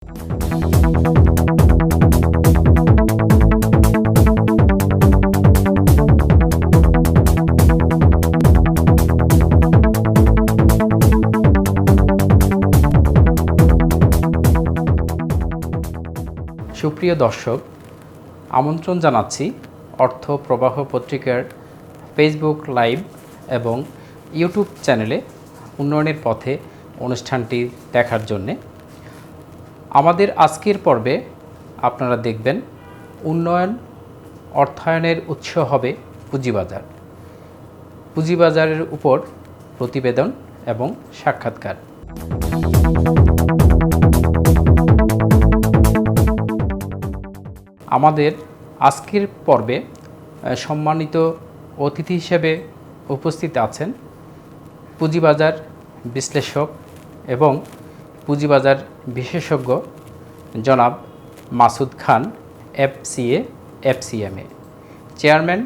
সুপ্রিয় দর্শক, আমন্ত্রণ জানাচ্ছি অর্থ প্রবাহ পত্রিকার ফেসবুক লাইভ এবং ইউটিউব চ্যানেলে উন্নয়নের পথে অনুষ্ঠানটি দেখার জন্যে। আমাদের আজকের পর্বে আপনারা দেখবেন উন্নয়ন অর্থায়নের উৎস হবে পুঁজিবাজার। পুঁজিবাজারের উপর প্রতিবেদন এবং সাক্ষাৎকার। আমাদের আজকের পর্বে সম্মানিত অতিথি হিসেবে উপস্থিত আছেন পুঁজিবাজার বিশ্লেষক এবং পুঁজিবাজার বিশেষজ্ঞ জনাব Masud Khan, FCA, FCMA, chairman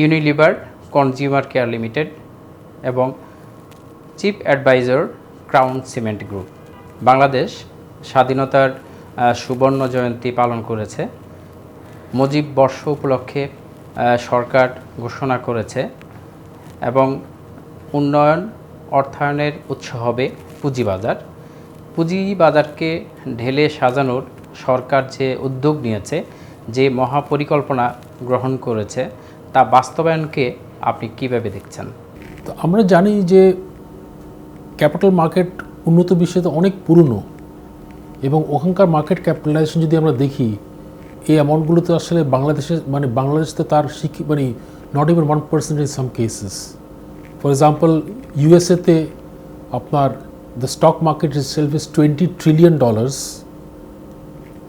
Unilever Consumer Care Limited এবং chief adviser Crown Cement Group. Bangladesh স্বাধীনতার সুবর্ণ জয়ন্তী পালন করেছে। মুজিব বর্ষ উপলক্ষে সরকার ঘোষণা করেছে এবং উন্নয়ন অর্থায়নের উৎস হবে পুঁজিবাজার। পুঁজিবাজারকে ঢেলে সাজানোর সরকার যে উদ্যোগ নিয়েছে, যে মহাপরিকল্পনা গ্রহণ করেছে, তা বাস্তবায়নকে আপনি কীভাবে দেখছেন? তো আমরা জানি যে ক্যাপিটাল মার্কেট উন্নত বিশ্বে তো অনেক পুরনো এবং ওখানকার মার্কেট ক্যাপিটালাইজেশন যদি আমরা দেখি, এই অ্যামাউন্টগুলো তো আসলে বাংলাদেশে তার not even 1% in some cases. For example ইউএসএতে আপনার the stock market itself is $20 trillion,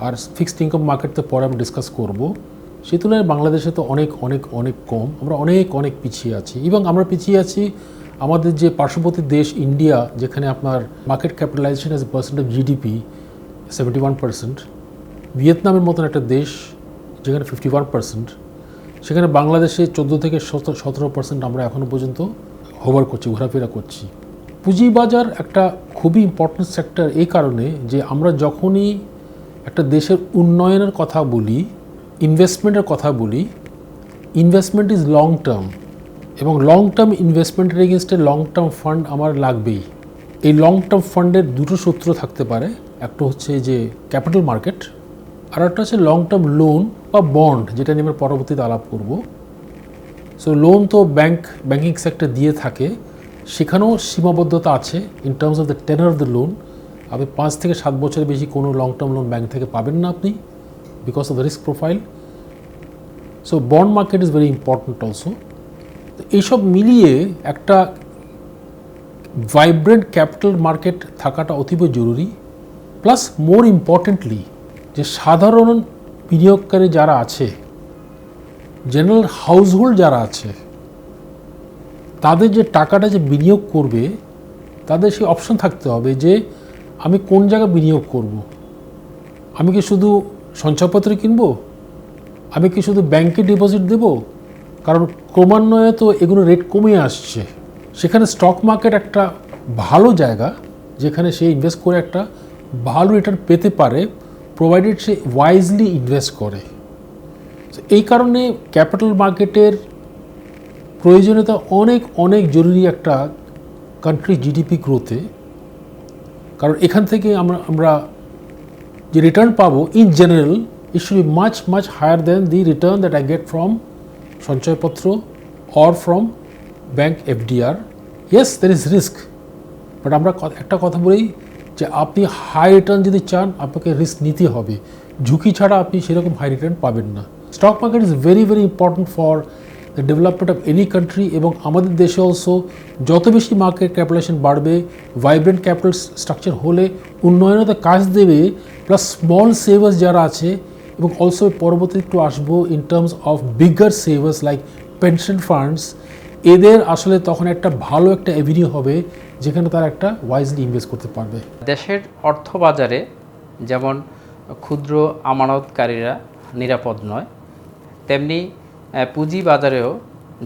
আর ফিক্সড ইনকাম মার্কেট তো পরে আমরা ডিসকাস করবো। সেই তুলনায় বাংলাদেশে তো অনেক অনেক অনেক কম, আমরা অনেক অনেক পিছিয়ে আছি। এবং আমরা পিছিয়ে আছি আমাদের যে পার্শ্ববর্তী দেশ ইন্ডিয়া, যেখানে আপনার market capitalization as a percent of GDP 71%, ভিয়েতনামের মতন একটা দেশ যেখানে 51%, সেখানে বাংলাদেশে 14 থেকে 17% আমরা এখনও পর্যন্ত হোভার করছি, ঘোরাফেরা করছি। পুঁজিবাজার একটা খুবই ইম্পর্টেন্ট সেক্টর এই কারণে যে আমরা যখনই একটা দেশের উন্নয়নের কথা বলি, ইনভেস্টমেন্টের কথা বলি, ইনভেস্টমেন্ট ইজ লং টার্ম, এবং লং টার্ম ইনভেস্টমেন্টের এগেনস্টে লং টার্ম ফান্ড আমার লাগবেই। এই লং টার্ম ফান্ডের দুটো সূত্র থাকতে পারে, একটা হচ্ছে যে ক্যাপিটাল মার্কেট, আর একটা হচ্ছে লং টার্ম লোন বা বন্ড, যেটা নিয়ে আমরা পরবর্তীতে আলাপ করব। সো লোন তো ব্যাংকিং সেক্টর দিয়ে থাকে, সেখানেও সীমাবদ্ধতা আছে in terms of the টেনার of the loan. আপনি 5 থেকে 7 বছরের বেশি কোনো লং টার্ম লোন ব্যাংক থেকে পাবেন না আপনি, because of the risk profile. So bond market is very important also. তো এইসব মিলিয়ে একটা ভাইব্রেন্ট ক্যাপিটাল মার্কেট থাকাটা অতীব জরুরি। প্লাস মোর ইম্পর্টেন্টলি যে সাধারণ বিনিয়োগকারী যারা আছে, জেনারেল হাউসহোল্ড যারা আছে, তাদের যে টাকাটা যে বিনিয়োগ করবে, তাদের সেই অপশন থাকতে হবে যে আমি কোন জায়গায় বিনিয়োগ করব। আমি কি শুধু সঞ্চয়পত্র কিনবো? আমি কি শুধু ব্যাংকে ডিপোজিট দেব? কারণ ক্রমান্বয়ে তো এগুলো রেট কমে আসছে। সেখানে স্টক মার্কেট একটা ভালো জায়গা যেখানে সে ইনভেস্ট করে একটা ভালো রিটার্ন পেতে পারে, প্রোভাইডেড সে ওয়াইজলি ইনভেস্ট করে। এই কারণে ক্যাপিটাল মার্কেটের প্রয়োজনীয়তা অনেক অনেক জরুরি একটা কান্ট্রি জিডিপি গ্রোথে। কারণ এখান থেকে আমরা যে রিটার্ন পাবো in general, it should be much much higher than the return that I get from সঞ্চয়পত্র or from bank FDR. Yes, there is risk, but আমরা একটা কথা বলি যে আপনি হাই রিটার্ন যদি চান, আপনাকে রিস্ক নিতে হবে। ঝুঁকি ছাড়া আপনি সেরকম হাই রিটার্ন পাবেন না। Stock market is very very important for the development of any country, এবং আমাদের দেশে অলসো যত বেশি মার্কেট ক্যাপিটালাইজেশন বাড়বে, ভাইব্রেন্ট ক্যাপিটাল স্ট্রাকচার হলে উন্নয়নে কাজ দেবে। প্লাস স্মল সেভার্স যারা আছে, এবং অলসো পরবর্তী একটু আসবো in terms of bigger সেভার্স like pension funds, এদের আসলে তখন একটা ভালো একটা অ্যাভিনিউ হবে যেখানে তারা একটা ওয়াইজলি ইনভেস্ট করতে পারবে। দেশের অর্থবাজারে যেমন ক্ষুদ্র আমানতকারীরা নিরাপদ নয়, তেমনি পুঁজিবাজারেও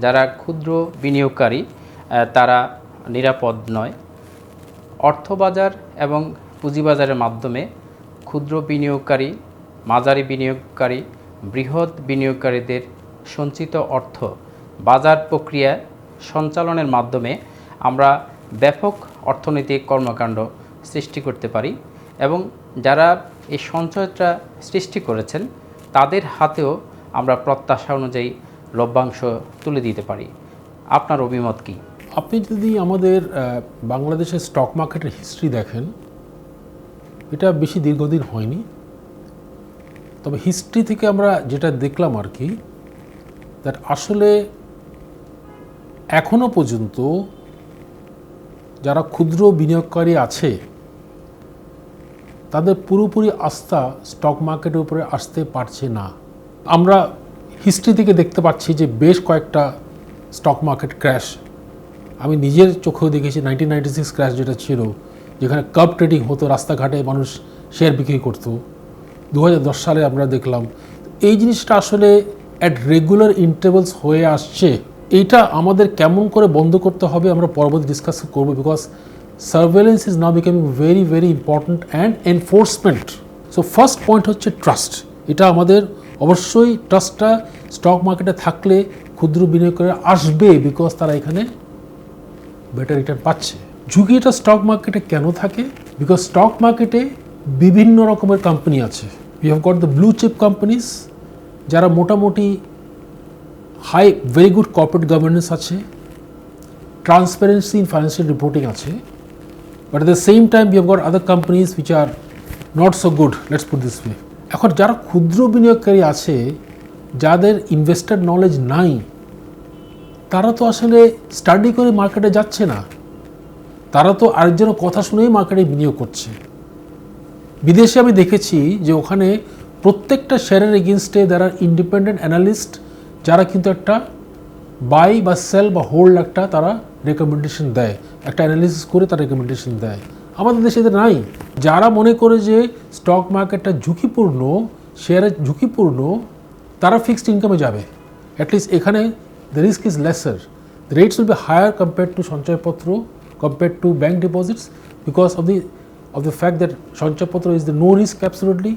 যারা ক্ষুদ্র বিনিয়োগকারী তারা নিরাপদ নয়। অর্থবাজার এবং পুঁজিবাজারের মাধ্যমে ক্ষুদ্র বিনিয়োগকারী, মাঝারি বিনিয়োগকারী, বৃহৎ বিনিয়োগকারীদের সঞ্চিত অর্থ বাজার প্রক্রিয়া সঞ্চালনের মাধ্যমে আমরা ব্যাপক অর্থনৈতিক কর্মকাণ্ড সৃষ্টি করতে পারি এবং যারা এই সঞ্চয়টা সৃষ্টি করেছেন তাদের হাতেও আমরা প্রত্যাশা অনুযায়ী লভ্যাংশ তুলে দিতে পারি। আপনার অভিমত কী? আপনি যদি আমাদের বাংলাদেশের স্টক মার্কেটের হিস্ট্রি দেখেন, এটা বেশি দীর্ঘদিন হয়নি, তবে হিস্ট্রি থেকে আমরা যেটা দেখলাম আর কি, দ্যাট আসলে এখনও পর্যন্ত যারা ক্ষুদ্র বিনিয়োগকারী আছে তাদের পুরোপুরি আস্থা স্টক মার্কেটের উপরে আসতে পারছে না। আমরা হিস্ট্রি থেকে দেখতে পাচ্ছি যে বেশ কয়েকটা স্টক মার্কেট ক্র্যাশ আমি নিজের চোখেও দেখেছি। 1996 ক্র্যাশ যেটা ছিল, যেখানে কাপ ট্রেডিং হতো, রাস্তাঘাটে মানুষ শেয়ার বিক্রি করতো। 2010 সালে আমরা দেখলাম। এই জিনিসটা আসলে অ্যাট রেগুলার ইন্টারভেলস হয়ে আসছে। এইটা আমাদের কেমন করে বন্ধ করতে হবে আমরা পরবর্তী ডিসকাস করবো, because surveillance is now becoming very very important and enforcement. So first point হচ্ছে ট্রাস্ট। এটা আমাদের অবশ্যই ট্রাস্টটা স্টক মার্কেটে থাকলে ক্ষুদ্র বিনিয়োগকারী আসবে, বিকজ তারা এখানে বেটার রিটার্ন পাচ্ছে। ঝুঁকিটা স্টক মার্কেটে কেন থাকে? বিকজ স্টক মার্কেটে বিভিন্ন রকমের কোম্পানি আছে। We have got the blue chip companies, যারা মোটামুটি high very good corporate governance আছে, ট্রান্সপারেন্সি ইন ফাইন্যান্সিয়াল রিপোর্টিং আছে, but at the same time we have got other companies which are not so good, let's put this way. এখন যারা ক্ষুদ্র বিনিয়োগকারী আছে, যাদের ইনভেস্টার নলেজ নাই, তারা তো আসলে স্টাডি করে মার্কেটে যাচ্ছে না, তারা তো আরেকজনের কথা শুনেই মার্কেটে বিনিয়োগ করছে। বিদেশে আমি দেখেছি যে ওখানে প্রত্যেকটা শেয়ারের এগেনস্টে যারা ইন্ডিপেন্ডেন্ট অ্যানালিস্ট, যারা কিন্তু একটা বাই বা সেল বা হোল্ড একটা তারা রেকমেন্ডেশন দেয়, একটা অ্যানালিসিস করে তারা রেকমেন্ডেশন দেয়। আমাদের দেশে এটা নাই। যারা মনে করে যে স্টক মার্কেটটা ঝুঁকিপূর্ণ, শেয়ারের ঝুঁকিপূর্ণ, তারা ফিক্সড ইনকামে যাবে। অ্যাটলিস্ট এখানে the risk is lesser. The rates will be higher compared to সঞ্চয়পত্র, compared to bank deposits, because of the fact that সঞ্চয়পত্র is the no risk absolutely,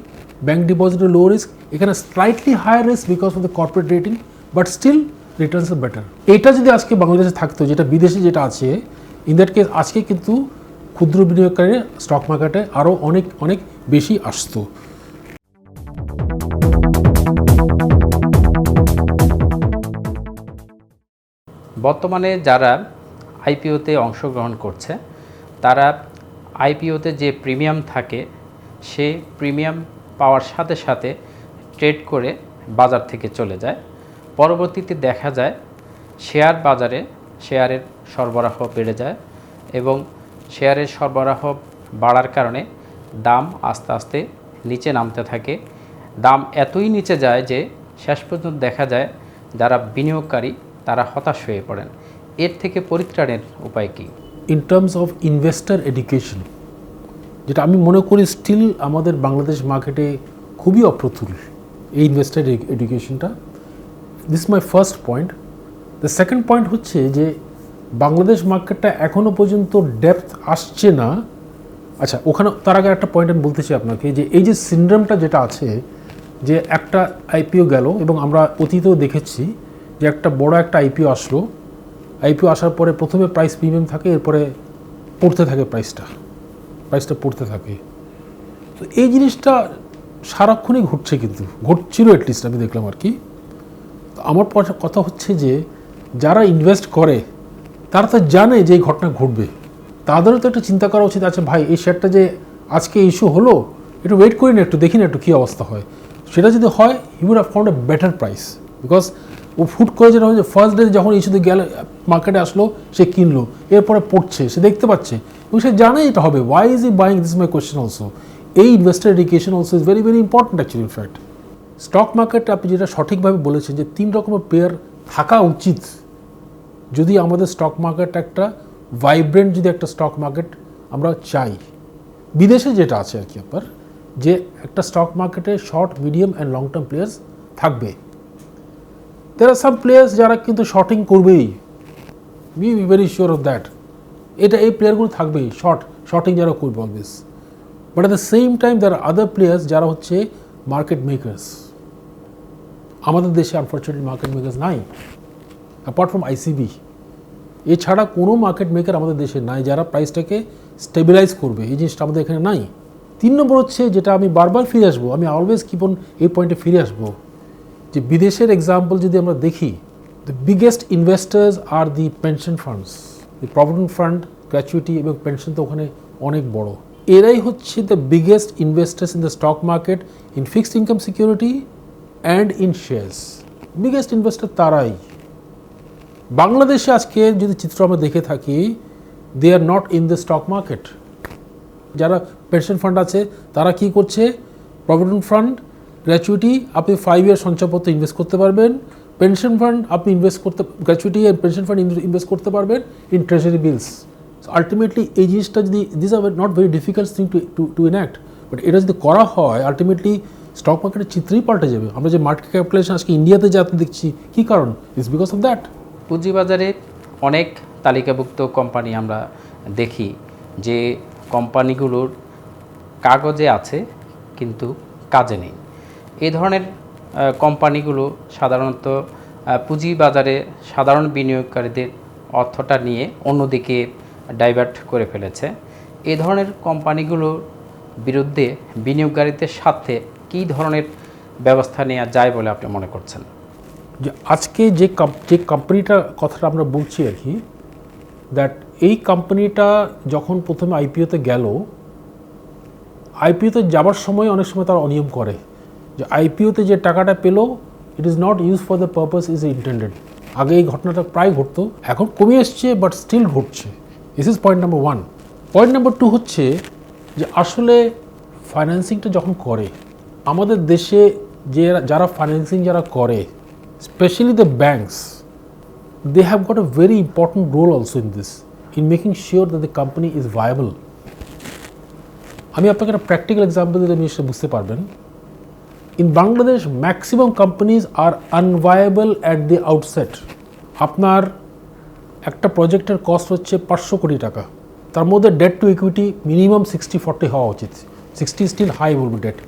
bank deposit is low risk. এখানে slightly higher risk because of the corporate rating, but still returns are better. এটা যদি আজকে বাংলাদেশে থাকতো, যেটা বিদেশে যেটা আছে, in that case আজকে কিন্তু ক্ষুদ্র বিনিয়োগকারী স্টক মার্কেটে আরও অনেক অনেক বেশি আসতো। বর্তমানে যারা আইপিওতে অংশগ্রহণ করছে, তারা আইপিওতে যে প্রিমিয়াম থাকে সে প্রিমিয়াম পাওয়ার সাথে সাথে ট্রেড করে বাজার থেকে চলে যায়। পরবর্তীতে দেখা যায় শেয়ার বাজারে শেয়ারের সরবরাহ বেড়ে যায় এবং শেয়ারের সরবরাহ বাড়ার কারণে দাম আস্তে আস্তে নিচে নামতে থাকে। দাম এতই নিচে যায় যে শেষ পর্যন্ত দেখা যায় যারা বিনিয়োগকারী তারা হতাশ হয়ে পড়েন। এর থেকে পরিত্রাণের উপায় কী? In terms of investor education, যেটা আমি মনে করি স্টিল আমাদের বাংলাদেশ মার্কেটে খুবই অপ্রতুল এই ইনভেস্টার এডুকেশনটা। This my first point. The second point হচ্ছে যে বাংলাদেশ মার্কেটটা এখনও পর্যন্ত ডেপথ আসছে না। আচ্ছা, ওখানে তার আগে একটা পয়েন্ট আমি বলতে চাই আপনাকে, যে এই যে সিনড্রোমটা যেটা আছে, যে একটা আইপিও গেল এবং আমরা অতীতেও দেখেছি যে একটা বড় একটা আইপিও আসলো, আইপিও আসার পরে প্রথমে প্রাইস প্রিমিয়াম থাকে, এরপরে পড়তে থাকে প্রাইসটা পড়তে থাকে। তো এই জিনিসটা সারাক্ষণই ঘটছে, কিন্তু ঘটছিল অ্যাটলিস্ট আমি দেখলাম আর কি। তো আমার কথা হচ্ছে যে যারা ইনভেস্ট করে তারা তো জানে যে এই ঘটনা ঘটবে, তাদেরও তো একটা চিন্তা করা উচিত। আচ্ছা ভাই, এই শেয়ারটা যে আজকে ইস্যু হলো, একটু ওয়েট করি না, একটু দেখি না একটু কী অবস্থা হয়। সেটা যদি হয়, he would have found a better price, because ও ফুট করে যেটা হচ্ছে ফার্স্ট ডে যখন ইস্যুতে গেল মার্কেটে আসলো, সে কিনলো, এরপরে পড়ছে, সে দেখতে পাচ্ছে এবং সে জানে এটা হবে। Why is he buying? This is my question also. এই investor education also is very very important actually. In fact stock মার্কেটে আপনি যেটা সঠিকভাবে বলেছেন যে 3 রকমের প্লেয়ার থাকা উচিত যদি আমাদের স্টক মার্কেট একটা ভাইব্রেন্ট, যদি একটা স্টক মার্কেট আমরা চাই। বিদেশে যেটা আছে আর কি আপনার, যে একটা স্টক মার্কেটে short, medium and long term players থাকবে। দেয়ার আর সাম প্লেয়ার্স যারা কিন্তু শর্টিং করবেই, be very sure of that. এই প্লেয়ারগুলো থাকবেই, শর্টিং যারা করবে always. But at the same time there are other players যারা হচ্ছে মার্কেট মেকার্স। আমাদের দেশে আনফর্চুনেটলি মার্কেট মেকার্স নাই, অ্যাপার্ট ফ্রম আইসিবি। এছাড়া কোনো মার্কেট মেকার আমাদের দেশে নাই যারা প্রাইসটাকে স্টেবিলাইজ করবে, এই জিনিসটা আমাদের এখানে নাই। 3 নম্বর হচ্ছে যেটা আমি বারবার ফিরে আসবো, আমি অলওয়েজ কিপ অন এই পয়েন্টে ফিরে আসবো, যে বিদেশের এক্সাম্পল যদি আমরা দেখি, the biggest investors are the pension funds, the provident fund, gratuity এবং পেনশন তো ওখানে অনেক বড়। এরাই হচ্ছে the biggest investors in the stock market, in fixed income security and in shares. Biggest investor তারাই। বাংলাদেশে আজকে যদি চিত্র আমরা দেখে থাকি, they are not in the stock market. যারা পেনশন ফান্ড আছে তারা কি করছে, প্রভিডেন্ট ফান্ড, গ্র্যাচুইটি, আপনি 5 ইয়ার সঞ্চয়পত্র ইনভেস্ট করতে পারবেন। পেনশন ফান্ড আপনি ইনভেস্ট করতে, gratuity and pension fund invest করতে পারবেন ইন ট্রেজারি বিলস। আলটিমেটলি এই জিনিসটা যদি, this are not very difficult thing to enact, but এটা যদি করা হয় আলটিমেটলি স্টক মার্কেটের চিত্রই পাল্টে যাবে। আমরা যে মার্কেট ক্যাপিটালাইজেশন আজকে ইন্ডিয়াতে যে আপনি দেখছি, কী কারণ? It's because of that. পুঁজিবাজারে অনেক তালিকাভুক্ত কোম্পানি আমরা দেখি যে কোম্পানিগুলোর কাগজে আছে কিন্তু কাজে নেই। এই ধরনের কোম্পানিগুলো সাধারণত পুঁজিবাজারে সাধারণ বিনিয়োগকারীদের অর্থটা নিয়ে অন্যদিকে ডাইভার্ট করে ফেলেছে। এই ধরনের কোম্পানিগুলোর বিরুদ্ধে বিনিয়োগকারীদের সাথে কী ধরনের ব্যবস্থা নেওয়া যায় বলে আপনি মনে করছেন? যে আজকে যে কোম্পানিটার কথাটা আমরা বলছি আর কি, দ্যাট এই কোম্পানিটা যখন প্রথমে আইপিওতে গেল, আইপিওতে যাবার সময় অনেক সময় তারা অনিয়ম করে, যে আইপিওতে যে টাকাটা পেলো it is not use for the purpose is intended. আগে এই ঘটনাটা প্রায় ঘটতো, এখন কমে এসছে বাট স্টিল ঘটছে। This is point number 1। Point number 2 হচ্ছে যে আসলে ফাইন্যান্সিংটা যখন করে আমাদের দেশে, যে যারা ফাইন্যান্সিং যারা করে, especially the banks, they have got a very important role also in this, in making sure that the company is viable. আমি আপনাকে একটা প্র্যাকটিক্যাল এক্সাম্পল দিলে আপনি সেটা বুঝতে পারবেন। In Bangladesh maximum companies are unviable at the outset. আপনার একটা প্রজেক্টের কস্ট হচ্ছে 500 কোটি টাকা, তার মধ্যে ডেট টু ইকুইটি মিনিমাম 60-40 হওয়া উচিত। 60 স্টিল হাই বলবো ডেট,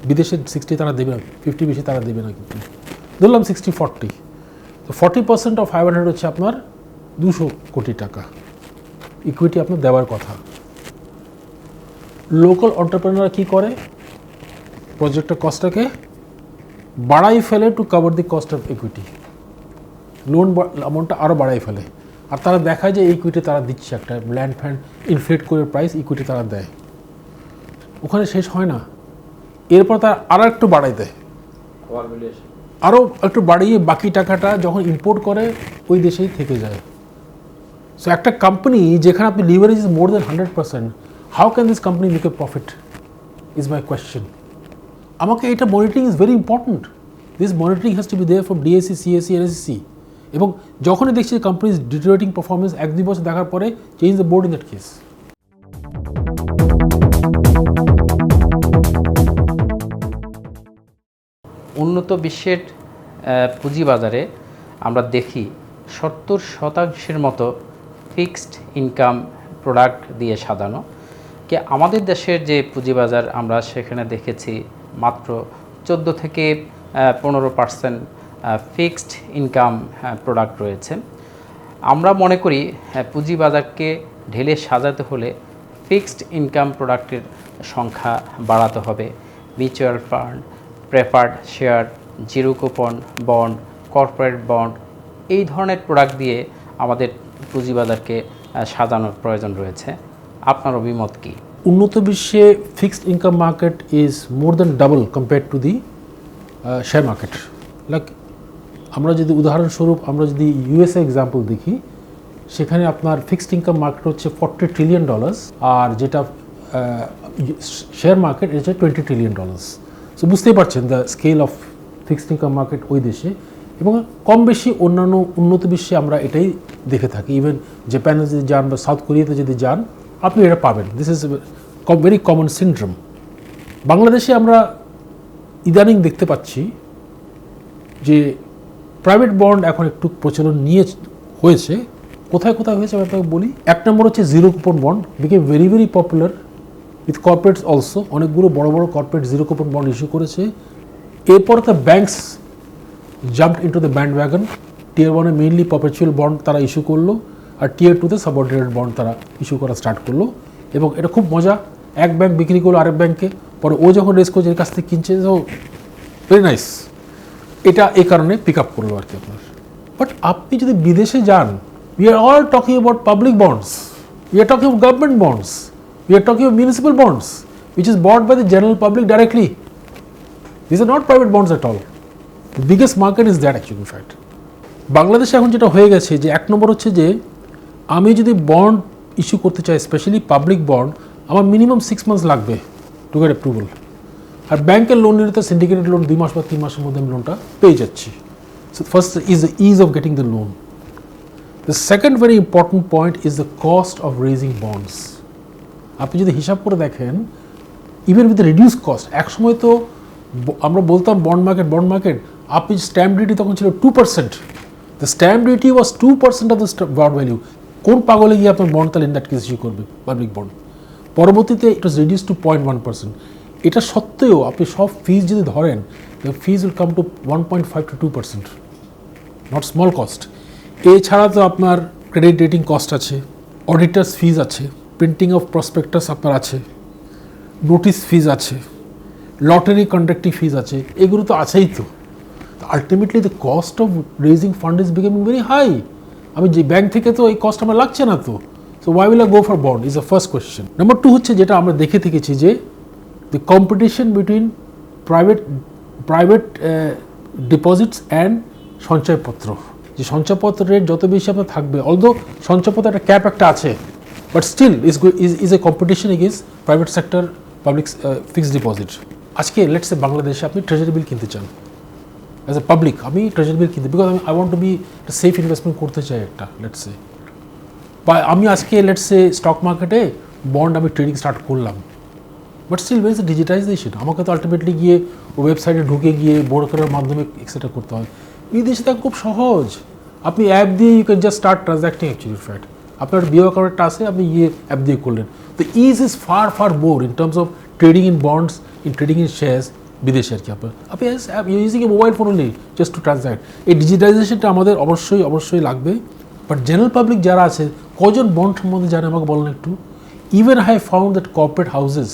বিদেশে 60 তারা দেবে না, 50 বেশি তারা দেবে না। কিন্তু ধরলাম 60-40, তো 40% অফ 500 হচ্ছে আপনার 200 কোটি টাকা ইকুইটি আপনার দেওয়ার কথা। লোকাল এন্টারপ্রেনাররা কী করে, প্রজেক্টের কস্টটাকে বাড়াই ফেলে to cover the cost of equity, loan অ্যামাউন্টটা আরও বাড়াই ফেলে। আর তারা দেখায় যে ইকুইটি তারা দিচ্ছে, একটা ল্যান্ড ফ্যান্ড ইনফ্লেট করে প্রাইস ইকুইটি তারা দেয়। ওখানে শেষ হয় না, এরপর তারা আরও একটু বাড়াই দেয়, আরও একটু বাড়িয়ে বাকি টাকাটা যখন ইম্পোর্ট করে ওই দেশেই থেকে যায়। সো একটা কোম্পানি যেখানে আপনি leverage is more than 100%, how can this company make a profit is my question. আমাকে এটা monitoring is very important. This monitoring has to be there from DSC, CSC, NSC. এবং যখনই দেখছি কোম্পানিজ ডিটেরিওরেটিং পারফরমেন্স 1-2 বছর দেখার পরে, change the board in that case. উন্নত বিশ্বের পুঁজিবাজারে আমরা দেখি 70% মতো ফিক্সড ইনকাম প্রোডাক্ট দিয়ে সাজানো। কি আমাদের দেশের যে পুঁজিবাজার আমরা সেখানে দেখেছি মাত্র 14-15% ফিক্সড ইনকাম প্রোডাক্ট রয়েছে। আমরা মনে করি পুঁজিবাজারকে ঢেলে সাজাতে হলে ফিক্সড ইনকাম প্রোডাক্টের সংখ্যা বাড়াতে হবে। Mutual fund, preferred share, zero coupon bond, corporate bond, এই ধরনের প্রোডাক্ট দিয়ে আমাদের পুঁজিবাজারকে সাজানোর প্রয়োজন রয়েছে। আপনার অভিমত কি? উন্নত বিশ্বে fixed income market is more than double compare to the share market. Like আমরা যদি উদাহরণস্বরূপ আমরা যদি ইউএসএ এক্সাম্পল দেখি, সেখানে আপনার ফিক্সড ইনকাম মার্কেট হচ্ছে $40 ট্রিলিয়ন, আর যেটা শেয়ার মার্কেট এটা হচ্ছে $20 ট্রিলিয়ন। সো বুঝতেই পারছেন the scale of fixed income market ওই দেশে। এবং কম বেশি অন্যান্য উন্নত বিশ্বে আমরা এটাই দেখে থাকি। ইভেন জাপানে যদি যান বা সাউথ কোরিয়াতে যদি যান, আপনি এটা পাবেন। This is very common syndrome. বাংলাদেশে আমরা ইদানিং দেখতে পাচ্ছি যে প্রাইভেট বন্ড এখন একটু প্রচলন হয়েছে। কোথায় কোথায় হয়েছে আমি আপনাকে বলি। 1 নম্বর হচ্ছে zero coupon bond, became very very popular with corporates also, অনেকগুলো বড় বড় corporate zero coupon bond issue করেছে। এরপর the banks jumped into the band wagon, tier ওয়ানে মেইনলি পারপেচুয়াল বন্ড তারা ইস্যু করলো, আর টিয়ার টুতে সাবঅর্ডিনেটেড বন্ড তারা ইস্যু করা স্টার্ট করলো। এবং এটা খুব মজা, এক ব্যাংক বিক্রি করলো আরেক ব্যাংকে, পরে ও যখন রেস করছে এর কাছ থেকে কিনছে, তো ভেরি নাইস। এটা এই কারণে পিক আপ করলো আর কি আপনার। বাট আপনি যদি বিদেশে যান, we are all talking about public bonds, we are talking of government bonds, we are talking of municipal bonds which is bought by the general public directly. These are not private bonds at all. The biggest market is that actually in fact. বাংলাদেশে এখন যেটা হয়ে গেছে যে এক নম্বর হচ্ছে যে আমি যদি বন্ড ইস্যু করতে চাই, স্পেশালি পাবলিক বন্ড, আমার মিনিমাম 6 months লাগবে টু গেট অ্যাপ্রুভাল। আর ব্যাংকের লোন নিলে তো সিন্ডিকেটেড লোন 2 মাস বা 3 মাসের মধ্যে আমি লোনটা পেয়ে যাচ্ছি। So first is the is of getting the loan. The second very important point is the cost of raising bonds. আপনি যদি হিসাব করে দেখেন, ইভেন উইথ রিডিউস কস্ট, একসময় তো আমরা বলতাম বন্ড মার্কেট, আপনি স্ট্যাম্প ডিউটি তখন ছিল 2%, the stamp duty was 2% of the bond value. কোন পাগলে গিয়ে আপনার বন্ড তাহলে ইন দ্যাট কেস ইস্যু করবে পাবলিক বন্ড? পরবর্তীতে ইট ওয়াজ রিডিউস টু 0.1%। এটা সত্ত্বেও আপনি সব ফিজ যদি ধরেন, the fees will come to 1.5 to 2%, not small cost. এছাড়া তো আপনার ক্রেডিট রেটিং কস্ট আছে, অডিটার্স ফিজ আছে, প্রিন্টিং অফ প্রসপেক্টাস আপনার আছে, নোটিস ফিজ আছে, লটারি কন্ডাক্টিং ফিজ আছে, এগুলো তো আছেই। তো ultimately the cost of raising fund is becoming very high. আমি যে ব্যাংক থেকে তো এই কস্ট আমার লাগছে না, তো so why will I go for bond is the first question. Number 2 হচ্ছে যেটা আমরা দেখে থেকেছি যে the competition between private deposits and সঞ্চয়পত্র। যে সঞ্চয়পত্রের রেট যত বেশি আপনার থাকবে, অলদো সঞ্চয়পত্র একটা ক্যাপ একটা আছে, but still is a competition against private sector public fixed deposit. আজকে লেটস সে বাংলাদেশে আপনি ট্রেজারি বিল কিনতে চান, অ্যাজ এ পাবলিক আমি ট্রেজারি বিল কিনতে, because I want to be একটা সেফ ইনভেস্টমেন্ট করতে চাই একটা, লেটস সে। বা আমি আজকে লেটস সে স্টক মার্কেটে বন্ড আমি ট্রেডিং স্টার্ট করলাম, but still where is digitization. আমাকে তো আলটিমেটলি গিয়ে ওয়েবসাইটে ঢুকে গিয়ে ব্রোকারের মাধ্যমে এক্সেট্রা করতে হয়। এই দেশে তা খুব সহজ, আপনি অ্যাপ দিয়ে you can just start transacting actually fact. আপনার বিও অ্যাকাউন্টটা আছে, আপনি গিয়ে অ্যাপ দিয়ে করলেন। তো is is far more in terms of trading in bonds, in trading in shares বিদেশে আর কি। আপনি using a mobile phone only just to transact. এই ডিজিটাইজেশনটা আমাদের অবশ্যই লাগবে। বাট জেনারেল পাবলিক যারা আছে, কজন বন্ড সম্বন্ধে জানে আমাকে বলেন একটু। Even I found that corporate houses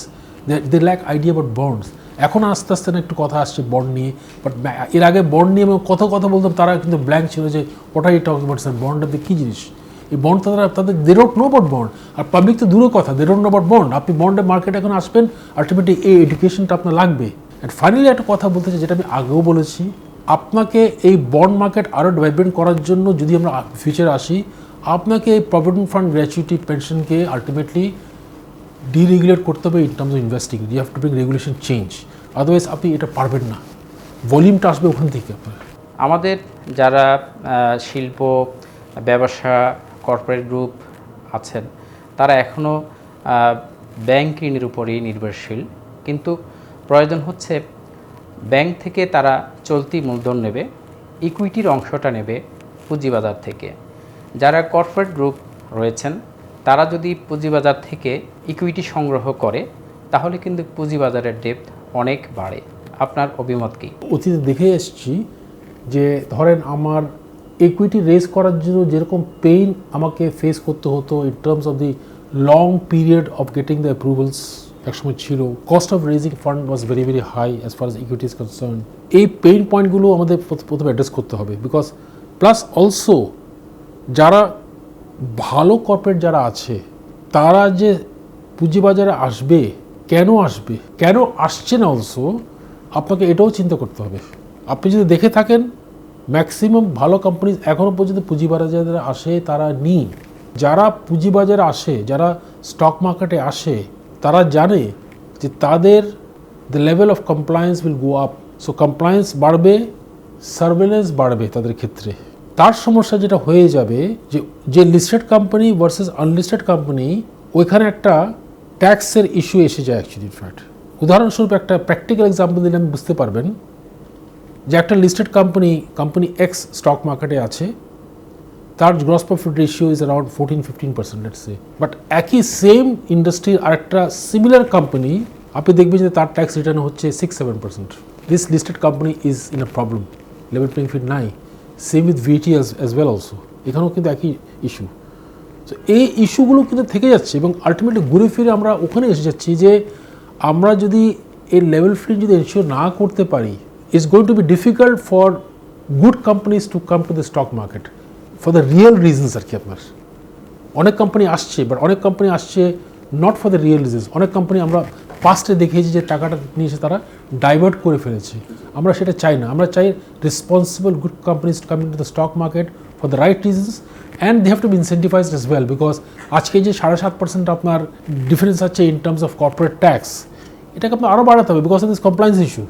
they lack idea about bonds. এখন আস্তে আস্তে না একটু কথা আসছে বন্ড নিয়ে, বাট এর আগে বন্ড নিয়ে আমি কথা বলতাম, তারা কিন্তু ব্ল্যাঙ্ক ছিল যে ওটাই টকিং অ্যাবাউট স্যার বন্ডটা কী জিনিস। এই বন্ড তাদের they don't know about bond. আর পাবলিক তো দূরের কথা, they don't know about bond. আপনি বন্ডের মার্কেটে এখন আসবেন, আলটিমেটলি এই এডুকেশনটা আপনার লাগবে। অ্যান্ড ফাইনালি একটা কথা বলতে চাই, যেটা আমি আগেও বলেছি, আপনাকে এই বন্ড মার্কেট আরও ডেভেলপমেন্ট করার জন্য যদি আমরা ফিউচারে আসি, আপনাকে এই প্রভিডেন্ট ফান্ড, গ্র্যাচুইটি, পেনশনকে আলটিমেটলি ডিরেগুলেট করতে হবে in terms of investing. You have to bring regulation change, otherwise আপনি এটা পারবেন না। ভলিউমটা আসবে ওখান থেকে আপনার। আমাদের যারা শিল্প, ব্যবসা, কর্পোরেট গ্রুপ আছেন, তারা এখনও ব্যাংক ঋণের উপরেই নির্ভরশীল। কিন্তু প্রয়োজন হচ্ছে ব্যাংক থেকে তারা চলতি মূলধন নেবে, ইকুইটির অংশটা নেবে পুঁজিবাজার থেকে। যারা কর্পোরেট গ্রুপ রয়েছেন, তারা যদি পুঁজিবাজার থেকে ইকুইটি সংগ্রহ করে, তাহলে কিন্তু পুঁজিবাজারের ডেপথ অনেক বাড়ে। আপনার অভিমত কী? অতীতে দেখে এসেছি যে ধরেন আমার ইকুইটি রেজ করার জন্য যেরকম পেইন আমাকে ফেস করতে হতো in terms of the long period of getting the approvals একসময় ছিল, cost of raising fund was very high as far as equity is concern. এই পেইন পয়েন্টগুলো আমাদের প্রথমে অ্যাড্রেস করতে হবে, বিকজ প্লাস অলসো যারা ভালো কর্পোরেট যারা আছে, তারা যে পুঁজিবাজারে আসবে, কেন আসছে না, অলসো আপনাকে এটাও চিন্তা করতে হবে। আপনি যদি দেখে থাকেন, ম্যাক্সিমাম ভালো কোম্পানি এখনও পর্যন্ত পুঁজিবাজারে আসে তারা নেই। যারা পুঁজিবাজারে আসে, যারা স্টক মার্কেটে আসে, তারা জানে যে তাদের the level of compliance will go up. So compliance বাড়বে, সার্ভেলেন্স বাড়বে তাদের ক্ষেত্রে। তার সমস্যা যেটা হয়ে যাবে যে listed company versus unlisted company, ওইখানে একটা ট্যাক্সের ইস্যু এসে যায় অ্যাকচুয়ালি। ইনফ্যাক্ট উদাহরণস্বরূপ একটা প্র্যাকটিক্যাল এক্সাম্পল দিলে আমি বুঝতে পারবেন যে একটা লিস্টেড কোম্পানি এক্স স্টক মার্কেটে আছে, তার gross profit ratio is around 14-15%, let's say. But একই সেম ইন্ডাস্ট্রির আরেকটা সিমিলার কোম্পানি আপনি দেখবেন যে তার ট্যাক্স রিটার্ন হচ্ছে 6-7%। This listed company is in a problem, level playing field নাই। Same with VT as well also, এখানেও কিন্তু একই ইস্যু। তো এই ইস্যুগুলো কিন্তু থেকে যাচ্ছে এবং আলটিমেটলি ঘুরে ফিরে আমরা ওখানে এসে যাচ্ছি যে আমরা যদি এই লেভেল ফিল্ড যদি এনশিওর না করতে পারি, it's going to be difficult for good companies to come to the stock market for the real reasons আর কি। আপনার অনেক কোম্পানি আসছে, বাট অনেক কোম্পানি আসছে not for the real reasons. অনেক কোম্পানি আমরা পাস্টে দেখেছি যে টাকাটা নিয়ে এসে তারা ডাইভার্ট করে ফেলেছে। আমরা সেটা চাই না, আমরা চাই responsible good companies to come in to the stock market for the right reasons, and they have to be incentivised as well. Because আজকে যে 7.5% আপনার ডিফারেন্স আছে in terms of corporate tax, এটাকে আপনার আরও বাড়াতে হবে because of this compliance issue.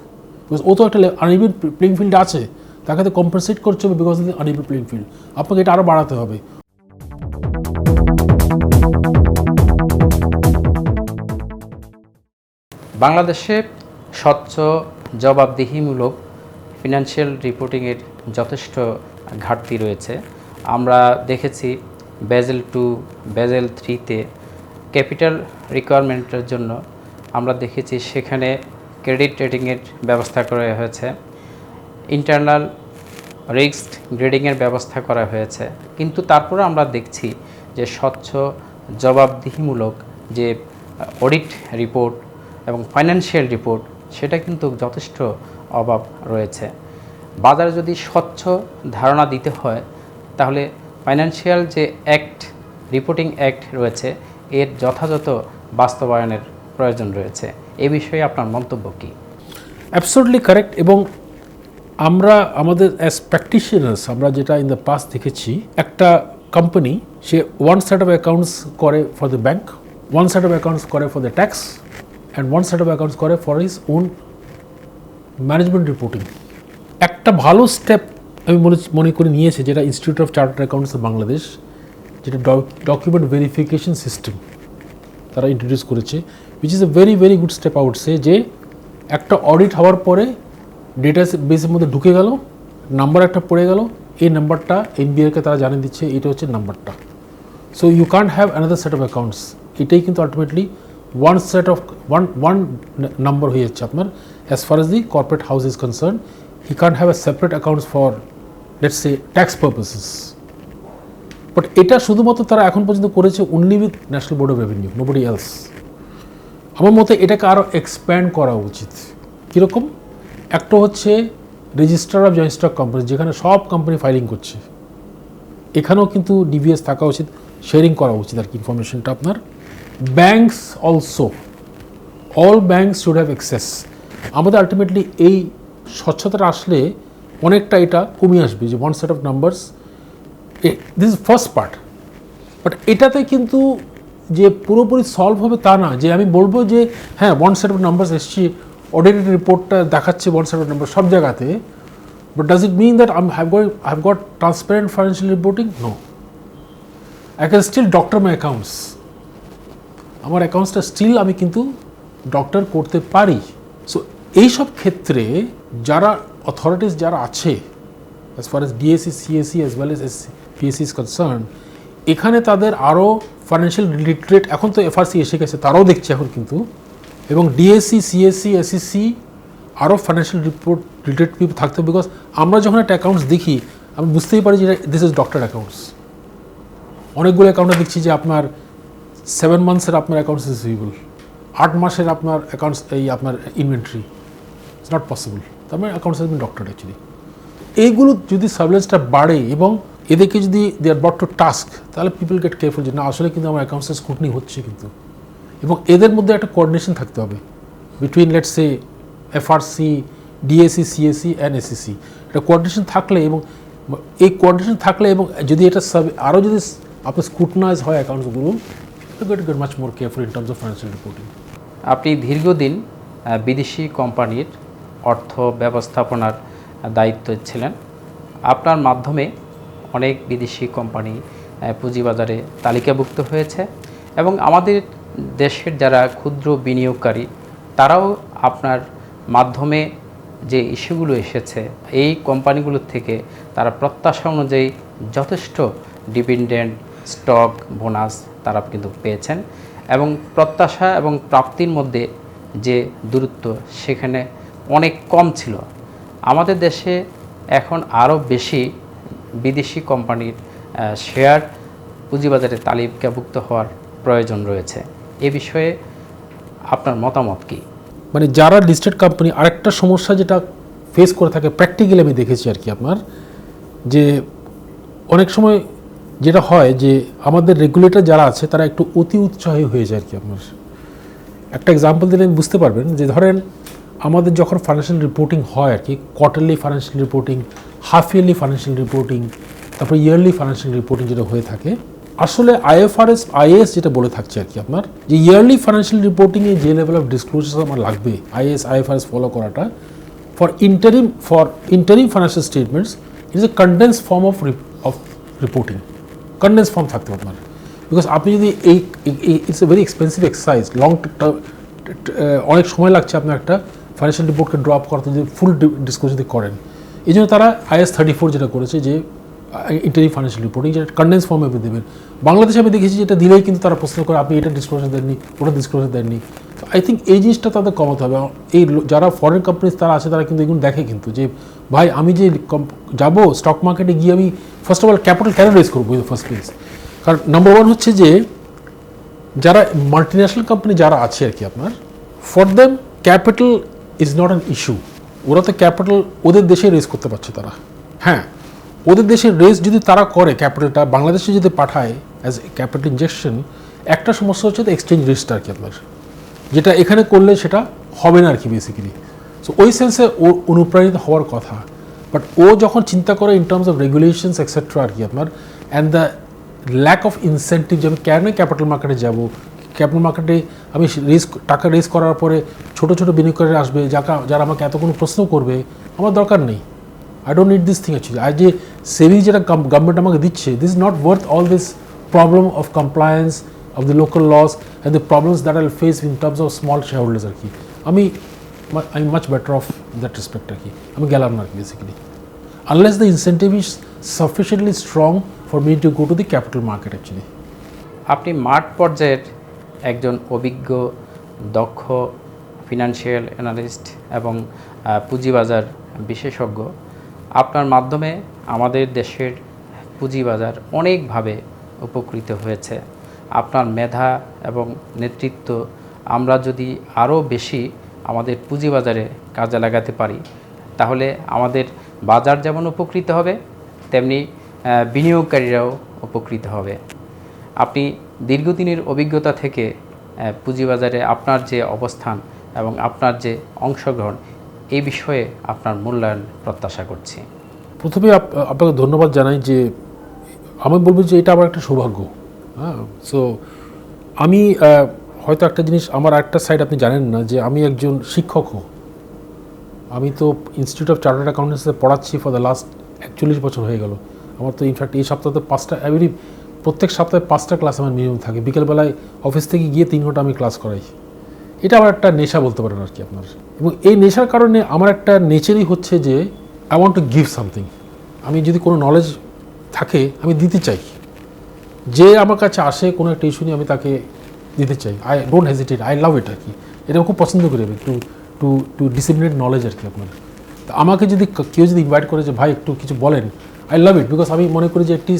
Because ও তো একটা আনইভেন প্লেইং ফিল্ড আছে, তাকে তো কম্পেনসেট করতে হবে because of the uneven playing field. আপনাকে এটা আরও বাড়াতে হবে। বাংলাদেশে স্বচ্ছ জবাবদিহিমূলক ফিনান্সিয়াল রিপোর্টিংয়ের যথেষ্ট ঘাটতি রয়েছে। আমরা দেখেছি বেজেল 2, বেজেল 3-তে ক্যাপিটাল রিকোয়ারমেন্টের জন্য আমরা দেখেছি সেখানে ক্রেডিট রেটিংয়ের ব্যবস্থা করা হয়েছে, ইন্টারনাল রিস্ক গ্রেডিংয়ের ব্যবস্থা করা হয়েছে। কিন্তু তারপরে আমরা দেখছি যে স্বচ্ছ জবাবদিহিমূলক যে অডিট রিপোর্ট এবং ফাইন্যান্সিয়াল রিপোর্ট, সেটা কিন্তু যথেষ্ট অভাব রয়েছে। বাজারে যদি স্বচ্ছ ধারণা দিতে হয় তাহলে ফাইন্যান্সিয়াল যে অ্যাক্ট, রিপোর্টিং অ্যাক্ট রয়েছে, এর যথাযথ বাস্তবায়নের প্রয়োজন রয়েছে। এ বিষয়ে আপনার মন্তব্য কী? Absolutely correct. এবং আমরা আমাদের অ্যাজ প্র্যাকটিশনার্স আমরা যেটা ইন দ্য পাস্ট দেখেছি, একটা company say one set of accounts করে for the bank, one set of accounts করে for the tax, and one set of accounts করে for his own management reporting. একটা ভালো step আমি মনে করে নিয়েছে যেটা Institute of Chartered Accounts Bangladesh, যেটা ডকুমেন্ট ভেরিফিকেশন সিস্টেম তারা ইন্ট্রোডিউস করেছে, which is a very very good step out say. যে একটা অডিট হওয়ার পরে ডেটা বেসের মধ্যে ঢুকে গেল, নাম্বার একটা পড়ে গেল, এই নাম্বারটা এনবিআরকে তারা জানিয়ে দিচ্ছে এটা হচ্ছে নাম্বারটা। So you can't have another set of accounts. এটাই কিন্তু ultimately one set of one number হয়ে যাচ্ছে আপনার as far as the corporate house is concern. He can't have a separate accounts for let's say tax purposes. But এটা শুধুমাত্র তারা এখন পর্যন্ত করেছে only with National Board of Revenue, nobody else. আমার মতে এটাকে আরও এক্সপ্যান্ড করা উচিত। কীরকম? একটা হচ্ছে register of joint stock company, যেখানে সব কোম্পানি ফাইলিং করছে, এখানেও কিন্তু ডিভিএস থাকা উচিত, শেয়ারিং করা উচিত আর কি ইনফরমেশনটা আপনার। Banks also, all banks should have access. আমাদের আলটিমেটলি এই স্বচ্ছতাটা আসলে অনেকটা এটা কমে আসবে, যে one set of numbers, this is first part. But এটাতে কিন্তু যে পুরোপুরি সলভ হবে তা না, যে আমি বলবো যে হ্যাঁ ওয়ান সেট অফ নাম্বারস এসছি, অডিটেড রিপোর্টটা দেখাচ্ছে ওয়ান সেট অফ নাম্বার সব জায়গাতে, but does it mean that I have got transparent financial reporting? No, I can still doctor my accounts. আমার অ্যাকাউন্টসটা স্টিল আমি কিন্তু ডক্টর করতে পারি। সো এইসব ক্ষেত্রে যারা অথরিটিস যারা আছে as far age DSC, CSC as well as PSC is concern, এখানে তাদের আরও ফাইন্যান্সিয়াল লিটারেট, এখন তো এফআরসি এসে গেছে, তারাও দেখছে এখন কিন্তু, এবং ডিএসসি, সিএসসি, এসএসসি আরও ফাইন্যান্সিয়াল রিপোর্ট রিলেটেড পিপল থাকতে হবে। বিকজ আমরা যখন একটা অ্যাকাউন্টস দেখি আমি বুঝতেই পারি যে দিস ইজ ডক্টর অ্যাকাউন্টস। অনেকগুলো অ্যাকাউন্টে দেখছি যে আপনার 7 মান্থসের আপনার অ্যাকাউন্টস রিসিভেবল, 8 মাসের আপনার অ্যাকাউন্টস, এই আপনার ইনভেন্টরি, ইটস নট পসিবল। তার মানে accounts has been doctor actually. এইগুলো যদি সার্ভেলেন্সটা বাড়ে এবং এদেরকে যদি দে আর বট টু টাস্ক, তাহলে পিপল গেট কেয়ারফুল যে না আসলে কিন্তু আমার অ্যাকাউন্টসের স্ক্রুটনি হচ্ছে কিন্তু। এবং এদের মধ্যে একটা কোঅর্ডিনেশন থাকতে হবে between let's say FRC, DSC, CSC and SSC. একটা কোঅর্ডিনেশন থাকলে, এবং এই কোঅর্ডিনেশন থাকলে, এবং যদি এটা আরও যদি আপনার স্ক্রুটনাইজ হয় অ্যাকাউন্টসগুলো, get much more careful in terms of financial reporting. আপনি দীর্ঘদিন বিদেশি কোম্পানির অর্থ ব্যবস্থাপনার দায়িত্ব ছিলেন। আপনার মাধ্যমে অনেক বিদেশি কোম্পানি পুঁজিবাজারে তালিকাভুক্ত হয়েছে, এবং আমাদের দেশের যারা ক্ষুদ্র বিনিয়োগকারী তারাও আপনার মাধ্যমে যে ইস্যুগুলো এসেছে এই কোম্পানিগুলোর থেকে তারা প্রত্যাশা অনুযায়ী যথেষ্ট ডিভিডেন্ড, স্টক, বোনাস তারা কিন্তু পেয়েছেন এবং প্রত্যাশা এবং প্রাপ্তির মধ্যে যে দূরত্ব সেখানে অনেক কম ছিল। আমাদের দেশে এখন আরও বেশি বিদেশি কোম্পানির শেয়ার পুঁজিবাজারে তালিকাভুক্ত হওয়ার প্রয়োজন রয়েছে। এ বিষয়ে আপনার মতামত কী? মানে যারা লিস্টেড কোম্পানি, আরেকটা সমস্যা যেটা ফেস করে থাকে প্র্যাকটিক্যালি আমি দেখেছি আর কি আপনার, যে অনেক সময় যেটা হয় যে আমাদের রেগুলেটর যারা আছে তারা একটু অতি উৎসাহী হয়ে যায় আর কি আপনার। একটা এক্সাম্পল দিলে বুঝতে পারবেন যে ধরেন আমাদের যখন ফাইন্যান্সিয়াল রিপোর্টিং হয় আর কি, quarterly financial reporting, half yearly financial reporting, তারপর ইয়ারলি ফাইন্যান্সিয়াল রিপোর্টিং যেটা হয়ে থাকে, আসলে IFRS IAS যেটা বলে থাকছে আর কি আপনার, যে ইয়ারলি ফাইন্যান্সিয়াল রিপোর্টিংয়ে যে লেভেল অফ ডিসক্লোজার আমার লাগবে IAS IFRS ফলো করাটা, for interim financial statements it is a condense form of reporting, condense form থাকতে পারে আপনার। বিকজ আপনি যদি it's a very expensive exercise, long অনেক সময় লাগছে আপনার একটা ফাইন্যান্সিয়াল রিপোর্টকে ড্রপ করতে, যদি ফুল ডিসক্লোজ যদি করেন। এই জন্য তারা IAS 34 যেটা করেছে যে ইন্টারিম ফাইন্যান্সিয়াল রিপোর্টিং, যেটা কন্ডেন্স ফর্মে আপনি দেবেন। বাংলাদেশে আমি দেখেছি যেটা দিলেই কিন্তু তারা প্রশ্ন করে আপনি এটা ডিসক্লোজার দেননি, ওটা ডিসক্লোজার দেননি। তো আই থিঙ্ক এই জিনিসটা তাদের কমাতে হবে। এই যারা ফরেন কোম্পানিজ তারা আছে তারা কিন্তু এগুলো দেখে কিন্তু, যে ভাই আমি যে যাবো স্টক মার্কেটে গিয়ে আমি ফার্স্ট অফ অল ক্যাপিটাল কেন রেজ করবো ইন দ্য ফার্স্ট প্লেস। কারণ নাম্বার ওয়ান হচ্ছে যে যারা মাল্টিন্যাশনাল কোম্পানি যারা আছে আর কি আপনার, for them capital is not an issue. ওরা তো ক্যাপিটাল ওদের দেশে রেজ করতে পারছে তারা। হ্যাঁ, ওদের দেশের রেস যদি তারা করে ক্যাপিটালটা বাংলাদেশে যদি পাঠায় অ্যাজ এ ক্যাপিটাল ইনজেকশন, একটা সমস্যা হচ্ছে তো এক্সচেঞ্জ রেটটা আর কি আপনার, যেটা এখানে করলে সেটা হবে না আর কি বেসিক্যালি। সো ওই সেন্সে ও অনুপ্রাণিত হওয়ার কথা। বাট ও যখন চিন্তা করে in terms of regulations etcetera আর কি আপনার, and the lack of incentive, যে আমি কেন ক্যাপিটাল মার্কেটে যাব, ক্যাপিটাল মার্কেটে আমি টাকা রেজ করার পরে ছোটো ছোটো বিনিয়োগকারী আসবে যারা আমাকে এত কোনো প্রশ্ন করবে, আমার দরকার নেই। I don't need this thing actually. I যে সেভিং যেটা গভর্নমেন্ট আমাকে দিচ্ছে, this is not worth all this problem of compliance of the local laws and the problems that I'll face in terms of small shareholders আর কি। I'm much better off in that respect আর কি। আমি গেলাম না আর কি basically, unless the incentive is sufficiently strong for me to go to the capital market actually. আপনি মাঠ পর্যায়ের একজন অভিজ্ঞ দক্ষ ফিনান্সিয়াল অ্যানালিস্ট এবং পুঁজিবাজার বিশেষজ্ঞ। আপনার মাধ্যমে আমাদের দেশের পুঁজিবাজার অনেকভাবে উপকৃত হয়েছে। আপনার মেধা এবং নেতৃত্ব আমরা যদি আরও বেশি আমাদের পুঁজিবাজারে কাজে লাগাতে পারি, তাহলে আমাদের বাজার যেমন উপকৃত হবে, তেমনি বিনিয়োগকারীরাও উপকৃত হবে। আপনি দীর্ঘদিনের অভিজ্ঞতা থেকে পুঁজিবাজারে আপনার যে অবস্থান এবং আপনার যে অংশগ্রহণ, এই বিষয়ে আপনার মূল্যায়ন প্রত্যাশা করছি। প্রথমে আপনাকে ধন্যবাদ জানাই, যে আমি বলবো যে এটা আমার একটা সৌভাগ্য। হ্যাঁ, সো আমি হয়তো একটা জিনিস, আমার একটা সাইড আপনি জানেন না, যে আমি একজন শিক্ষকও। আমি তো ইনস্টিটিউট অফ চার্টার্ড অ্যাকাউন্টেন্টসে পড়াচ্ছি ফর দ্য লাস্ট 41 বছর হয়ে গেল। আমার তো ইনফ্যাক্ট এই সপ্তাহে 5টা, প্রত্যেক সপ্তাহে 5টা ক্লাস আমার মিনিমাম থাকে। বিকেলবেলায় অফিস থেকে গিয়ে 3 ঘন্টা আমি ক্লাস করাই। এটা আমার একটা নেশা বলতে পারেন আর কি আপনার। এবং এই নেশার কারণে আমার একটা নেচারই হচ্ছে যে I want to give something. আমি যদি কোনো নলেজ থাকে আমি দিতে চাই। যে আমার কাছে আসে কোনো একটা ইস্যু নিয়ে আমি তাকে দিতে চাই। I don't hesitate, I love it আর কি। এটা খুব পছন্দ করি আমি, টু ডিসিপ্লিনেট নলেজ আর কি আপনার। তো আমাকে যদি কেউ যদি ইনভাইট করে যে ভাই একটু কিছু বলেন, আই লাভ ইট, বিকজ আমি মনে করি যে একটি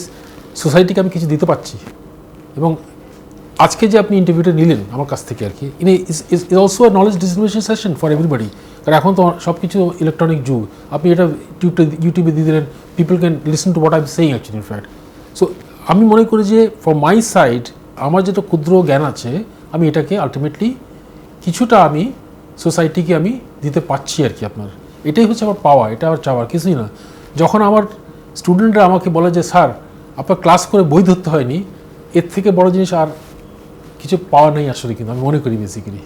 সোসাইটিকে আমি কিছু দিতে পারছি। এবং আজকে যে আপনি ইন্টারভিউটা নিলেন আমার কাছ থেকে আর কি, is also a knowledge distribution session for everybody. কারণ এখন তো সব কিছু ইলেকট্রনিক যুগ। আপনি এটা ইউটিউবে দিয়ে দিলেন, people can listen to what I am saying actually in fact. So আমি মনে করি যে ফর মাই সাইড আমার যেটা ক্ষুদ্র জ্ঞান আছে, আমি এটাকে আলটিমেটলি কিছুটা আমি সোসাইটিকে আমি দিতে পারছি আর কি আপনার। এটাই হচ্ছে আমার পাওয়া, এটা আমার চাওয়ার কিছুই না। যখন আমার স্টুডেন্টরা আমাকে বলে যে স্যার আপনার ক্লাস করে বই ধরতে হয়নি, এর থেকে বড় জিনিস আর কিছু পাওয়া নেই আসলে, কিন্তু আমি মনে করি বেসিক্যালি।